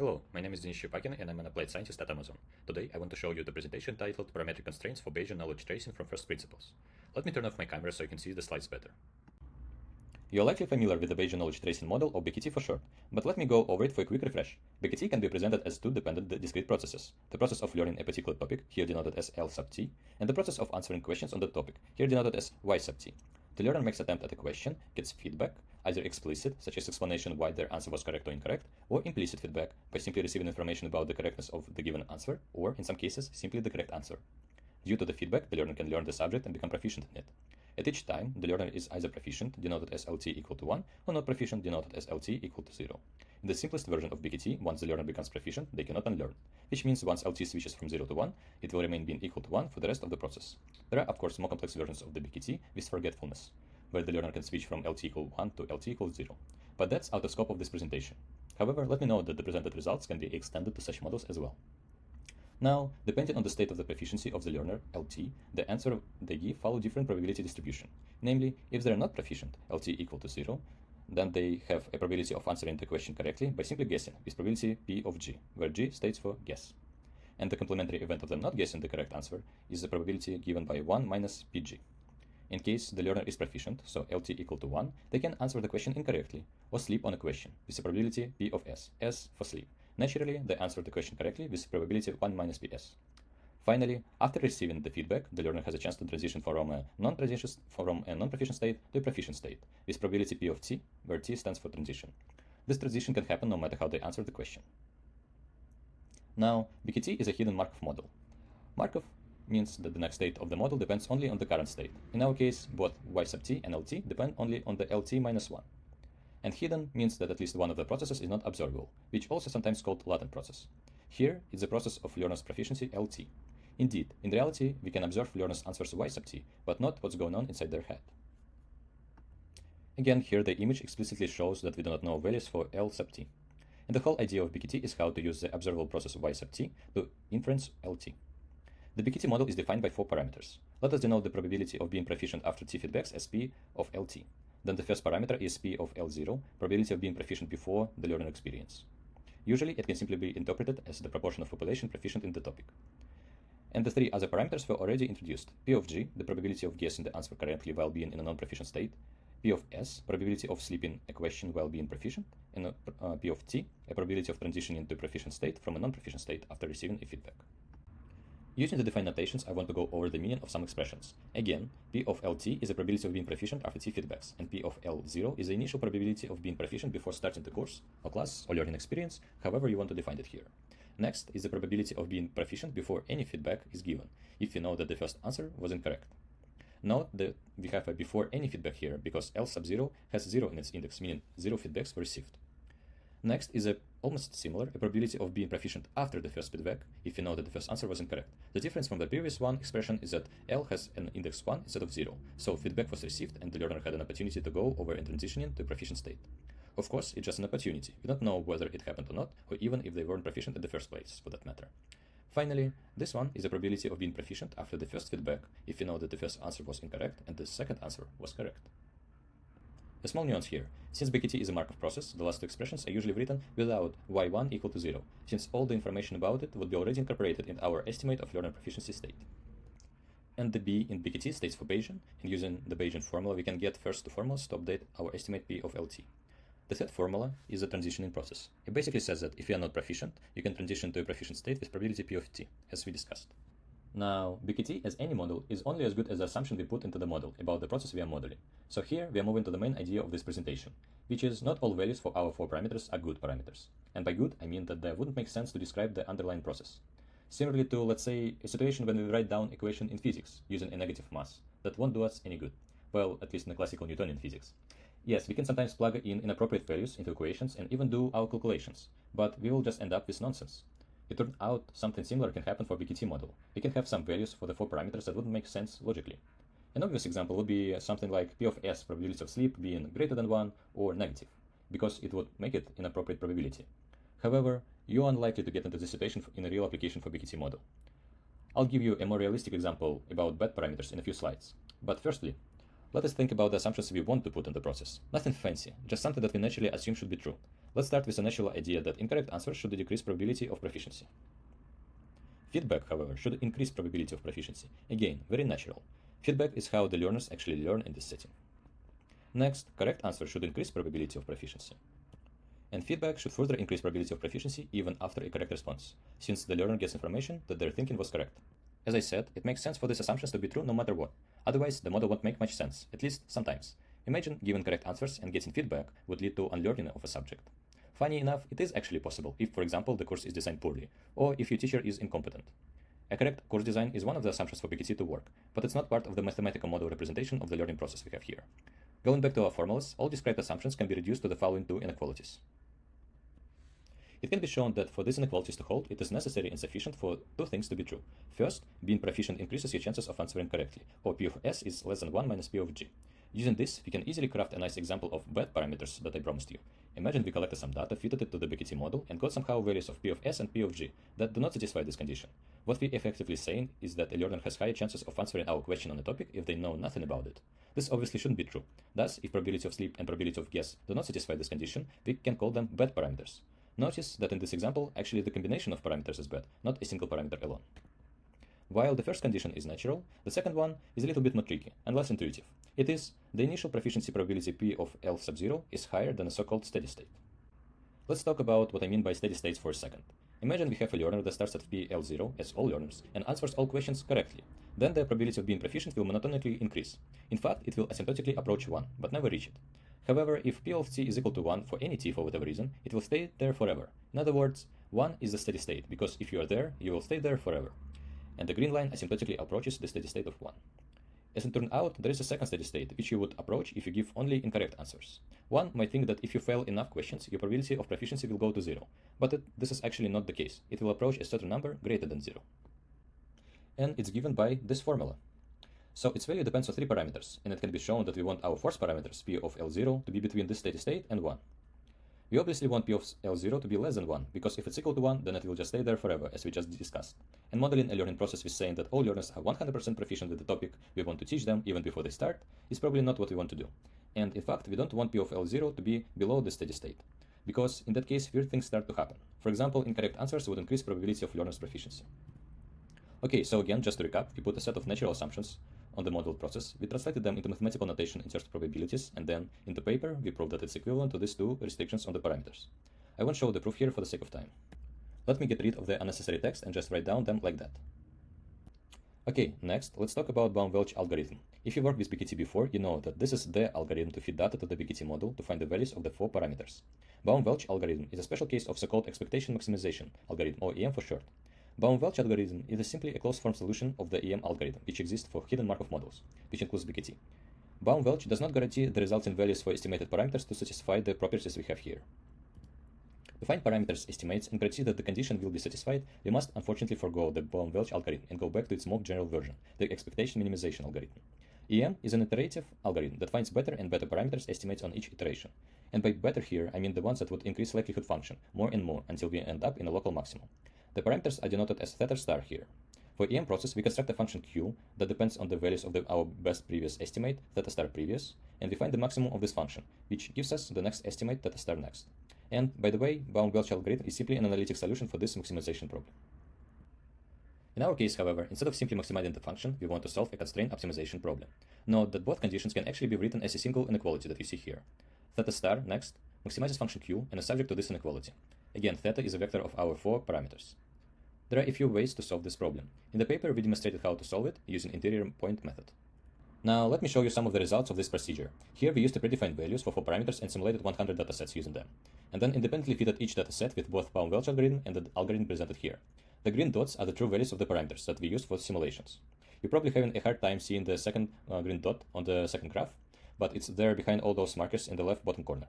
Hello, my name is Shchepakin and I'm an applied scientist at Amazon. Today I want to show you the presentation titled Parametric Constraints for Bayesian Knowledge Tracing from First Principles. Let me turn off my camera so you can see the slides better. You're likely familiar with the Bayesian Knowledge Tracing model, or BKT for short, but let me go over it for a quick refresh. BKT can be presented as two dependent discrete processes: the process of learning a particular topic, here denoted as L sub t, and the process of answering questions on that topic, here denoted as Y sub t. The learner makes attempt at a question, gets feedback, either explicit, such as explanation why their answer was correct or incorrect, or implicit feedback, by simply receiving information about the correctness of the given answer, or, in some cases, simply the correct answer. Due to the feedback, the learner can learn the subject and become proficient in it. At each time, the learner is either proficient, denoted as LT equal to 1, or not proficient, denoted as LT equal to 0. In the simplest version of BKT, once the learner becomes proficient, they cannot unlearn, which means once LT switches from 0 to 1, it will remain being equal to 1 for the rest of the process. There are, of course, more complex versions of the BKT with forgetfulness, where the learner can switch from LT equal 1 to LT equal 0. But that's out of scope of this presentation. However, let me note that the presented results can be extended to such models as well. Now, depending on the state of the proficiency of the learner, LT, the answer they give follow different probability distribution. Namely, if they are not proficient, LT equal to 0, then they have a probability of answering the question correctly by simply guessing, with probability P of G, where G stands for guess. And the complementary event of them not guessing the correct answer is the probability given by 1 minus PG. In case the learner is proficient, so LT equal to 1, they can answer the question incorrectly, or sleep on a question, with the probability P of S for sleep. Naturally, they answer the question correctly with probability 1 minus PS. Finally, after receiving the feedback, the learner has a chance to transition from a non-proficient state to a proficient state, with probability P of T, where T stands for transition. This transition can happen no matter how they answer the question. Now, BKT is a hidden Markov model. Markov means that the next state of the model depends only on the current state. In our case, both Y sub t and LT depend only on the LT minus 1. And hidden means that at least one of the processes is not observable, which also sometimes called latent process. Here, it's the process of learner's proficiency LT. Indeed, in reality, we can observe learner's answers Y sub t, but not what's going on inside their head. Again, here the image explicitly shows that we do not know values for L sub t. And the whole idea of BKT is how to use the observable process of Y sub t to inference LT. The BKT model is defined by 4 parameters. Let us denote the probability of being proficient after T feedbacks as P of LT. Then the first parameter is P of L0, probability of being proficient before the learning experience. Usually, it can simply be interpreted as the proportion of population proficient in the topic. And the 3 other parameters were already introduced. P of G, the probability of guessing the answer correctly while being in a non-proficient state. P of S, probability of sleeping a question while being proficient. And P of T, a probability of transitioning to a proficient state from a non-proficient state after receiving a feedback. Using the defined notations, I want to go over the meaning of some expressions. Again, P of LT is the probability of being proficient after T feedbacks, and P of L0 is the initial probability of being proficient before starting the course, or class, or learning experience, however you want to define it here. Next is the probability of being proficient before any feedback is given, if you know that the first answer was incorrect. Note that we have a before any feedback here, because L sub 0 has 0 in its index, meaning 0 feedbacks were received. Next is almost similar, a probability of being proficient after the first feedback, if you know that the first answer was incorrect. The difference from the previous one expression is that L has an index 1 instead of 0, so feedback was received and the learner had an opportunity to go over and transitioning to a proficient state. Of course, it's just an opportunity. We don't know whether it happened or not, or even if they weren't proficient in the first place, for that matter. Finally, this one is a probability of being proficient after the first feedback, if you know that the first answer was incorrect and the second answer was correct. A small nuance here. Since BKT is a Markov process, the last two expressions are usually written without y1 equal to 0, since all the information about it would be already incorporated in our estimate of learner proficiency state. And the B in BKT stands for Bayesian, and using the Bayesian formula we can get first two formulas to update our estimate P of LT. The third formula is the transitioning process. It basically says that if you are not proficient, you can transition to a proficient state with probability P of T, as we discussed. Now, BKT, as any model, is only as good as the assumption we put into the model about the process we are modeling. So here we are moving to the main idea of this presentation, which is not all values for our 4 parameters are good parameters. And by good, I mean that there wouldn't make sense to describe the underlying process. Similarly to, let's say, a situation when we write down equation in physics using a negative mass, that won't do us any good. Well, at least in the classical Newtonian physics. Yes, we can sometimes plug in inappropriate values into equations and even do our calculations, but we will just end up with nonsense. It turned out something similar can happen for BKT model. We can have some values for the 4 parameters that wouldn't make sense logically. An obvious example would be something like P of S, probability of sleep, being greater than 1 or negative, because it would make it inappropriate probability. However, you are unlikely to get into this situation in a real application for BKT model. I'll give you a more realistic example about bad parameters in a few slides. But firstly, let us think about the assumptions we want to put in the process. Nothing fancy, just something that we naturally assume should be true. Let's start with a natural idea that incorrect answers should decrease probability of proficiency. Feedback, however, should increase probability of proficiency. Again, very natural. Feedback is how the learners actually learn in this setting. Next, correct answer should increase probability of proficiency. And feedback should further increase probability of proficiency even after a correct response, since the learner gets information that their thinking was correct. As I said, it makes sense for these assumptions to be true no matter what. Otherwise, the model won't make much sense, at least sometimes. Imagine giving correct answers and getting feedback would lead to unlearning of a subject. Funny enough, it is actually possible if, for example, the course is designed poorly, or if your teacher is incompetent. A correct course design is one of the assumptions for BKT to work, but it's not part of the mathematical model representation of the learning process we have here. Going back to our formulas, all described assumptions can be reduced to the following two inequalities. It can be shown that for these inequalities to hold, it is necessary and sufficient for two things to be true. First, being proficient increases your chances of answering correctly, or P of S is less than 1 minus P of G. Using this, we can easily craft a nice example of bad parameters that I promised you. Imagine we collected some data, fitted it to the BKT model, and got somehow values of P of S and P of G that do not satisfy this condition. What we're effectively saying is that a learner has higher chances of answering our question on a topic if they know nothing about it. This obviously shouldn't be true. Thus, if probability of sleep and probability of guess do not satisfy this condition, we can call them bad parameters. Notice that in this example, actually the combination of parameters is bad, not a single parameter alone. While the first condition is natural, the second one is a little bit more tricky and less intuitive. It is, the initial proficiency probability P of L sub 0 is higher than a so-called steady state. Let's talk about what I mean by steady states for a second. Imagine we have a learner that starts at PL0, as all learners, and answers all questions correctly. Then the probability of being proficient will monotonically increase. In fact, it will asymptotically approach 1, but never reach it. However, if P of t is equal to 1 for any t for whatever reason, it will stay there forever. In other words, 1 is the steady state, because if you are there, you will stay there forever. And the green line asymptotically approaches the steady state of 1. As it turned out, there is a second steady state, which you would approach if you give only incorrect answers. One might think that if you fail enough questions, your probability of proficiency will go to 0. But this is actually not the case. It will approach a certain number greater than 0. And it's given by this formula. So its value depends on 3 parameters, and it can be shown that we want our force parameters, P of L0, to be between this steady state and 1. We obviously want P of L0 to be less than 1, because if it's equal to 1, then it will just stay there forever, as we just discussed. And modeling a learning process with saying that all learners are 100% proficient with the topic we want to teach them, even before they start, is probably not what we want to do. And in fact, we don't want P of L0 to be below the steady state, because in that case, weird things start to happen. For example, incorrect answers would increase probability of learners' proficiency. Okay, so again, just to recap, we put a set of natural assumptions on the modeled process, we translated them into mathematical notation in search probabilities, and then, in the paper, we proved that it's equivalent to these two restrictions on the parameters. I won't show the proof here for the sake of time. Let me get rid of the unnecessary text and just write down them like that. Okay, next, let's talk about Baum-Welch algorithm. If you worked with BKT before, you know that this is the algorithm to feed data to the BKT model to find the values of the 4 parameters. Baum-Welch algorithm is a special case of so-called expectation maximization algorithm, or EM for short. Baum-Welch algorithm is simply a closed-form solution of the EM algorithm, which exists for hidden Markov models, which includes BKT. Baum-Welch does not guarantee the resulting values for estimated parameters to satisfy the properties we have here. To find parameters estimates and guarantee that the condition will be satisfied, we must unfortunately forego the Baum-Welch algorithm and go back to its more general version, the expectation minimization algorithm. EM is an iterative algorithm that finds better and better parameters estimates on each iteration. And by better here, I mean the ones that would increase likelihood function more and more until we end up in a local maximum. The parameters are denoted as theta star here. For EM process, we construct a function q that depends on the values of our best previous estimate, theta star previous, and we find the maximum of this function, which gives us the next estimate, theta star next. And, by the way, Baum-Welch algorithm is simply an analytic solution for this maximization problem. In our case, however, instead of simply maximizing the function, we want to solve a constraint optimization problem. Note that both conditions can actually be written as a single inequality that you see here. Theta star next maximizes function q and is subject to this inequality. Again, theta is a vector of our 4 parameters. There are a few ways to solve this problem. In the paper, we demonstrated how to solve it using interior point method. Now, let me show you some of the results of this procedure. Here, we used the predefined values for 4 parameters and simulated 100 datasets using them, and then independently fitted each dataset with both Baum-Welch algorithm and the algorithm presented here. The green dots are the true values of the parameters that we used for simulations. You're probably having a hard time seeing the second green dot on the second graph, but it's there behind all those markers in the left bottom corner.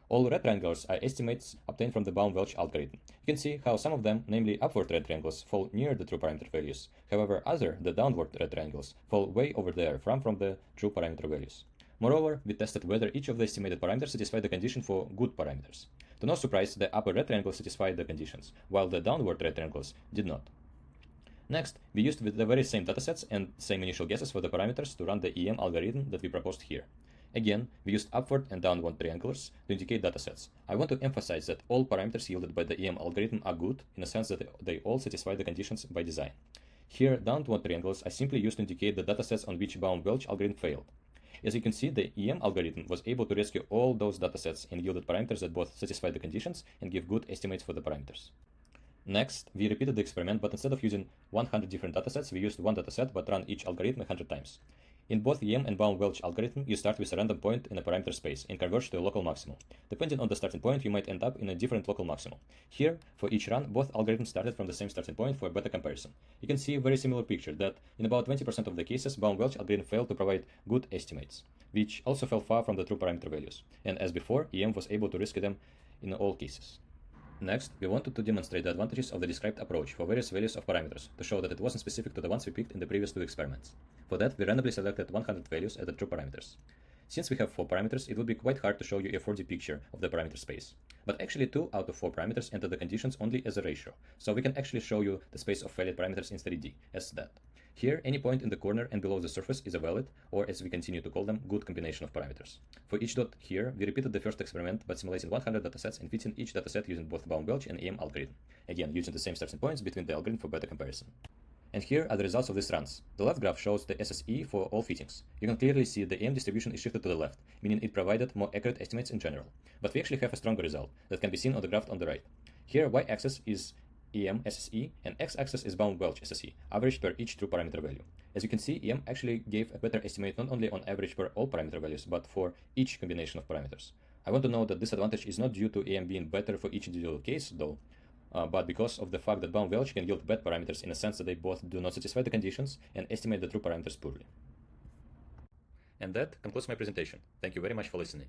All red triangles are estimates obtained from the Baum-Welch algorithm. You can see how some of them, namely upward red triangles, fall near the true parameter values. However, the downward red triangles, fall way over there from the true parameter values. Moreover, we tested whether each of the estimated parameters satisfied the condition for good parameters. To no surprise, the upper red triangles satisfied the conditions, while the downward red triangles did not. Next, we used the very same datasets and same initial guesses for the parameters to run the EM algorithm that we proposed here. Again, we used upward and downward triangles to indicate datasets. I want to emphasize that all parameters yielded by the EM algorithm are good in the sense that they all satisfy the conditions by design. Here, downward triangles are simply used to indicate the datasets on which Baum-Welch algorithm failed. As you can see, the EM algorithm was able to rescue all those datasets and yielded parameters that both satisfy the conditions and give good estimates for the parameters. Next, we repeated the experiment, but instead of using 100 different datasets, we used one dataset but ran each algorithm 100 times. In both EM and Baum-Welch algorithm, you start with a random point in a parameter space and converge to a local maximum. Depending on the starting point, you might end up in a different local maximum. Here, for each run, both algorithms started from the same starting point for a better comparison. You can see a very similar picture that in about 20% of the cases, Baum-Welch algorithm failed to provide good estimates, which also fell far from the true parameter values. And as before, EM was able to rescue them in all cases. Next, we wanted to demonstrate the advantages of the described approach for various values of parameters to show that it wasn't specific to the ones we picked in the previous two experiments. For that, we randomly selected 100 values as the true parameters. Since we have 4 parameters, it would be quite hard to show you a 4D picture of the parameter space. But actually 2 out of 4 parameters enter the conditions only as a ratio, so we can actually show you the space of valid parameters in 3D as that. Here, any point in the corner and below the surface is a valid, or as we continue to call them, good combination of parameters. For each dot here, we repeated the first experiment by simulating 100 datasets and fitting each dataset using both Baum-Welch and EM algorithm. Again, using the same starting points between the algorithm for better comparison. And here are the results of these runs. The left graph shows the SSE for all fittings. You can clearly see the EM distribution is shifted to the left, meaning it provided more accurate estimates in general. But we actually have a stronger result that can be seen on the graph on the right. Here, y-axis is EM SSE and x-axis is Baum-Welch SSE, averaged per each true parameter value. As you can see, EM actually gave a better estimate not only on average per all parameter values, but for each combination of parameters. I want to note that this advantage is not due to EM being better for each individual case, though, but because of the fact that Baum-Welch can yield bad parameters in the sense that they both do not satisfy the conditions and estimate the true parameters poorly. And that concludes my presentation. Thank you very much for listening.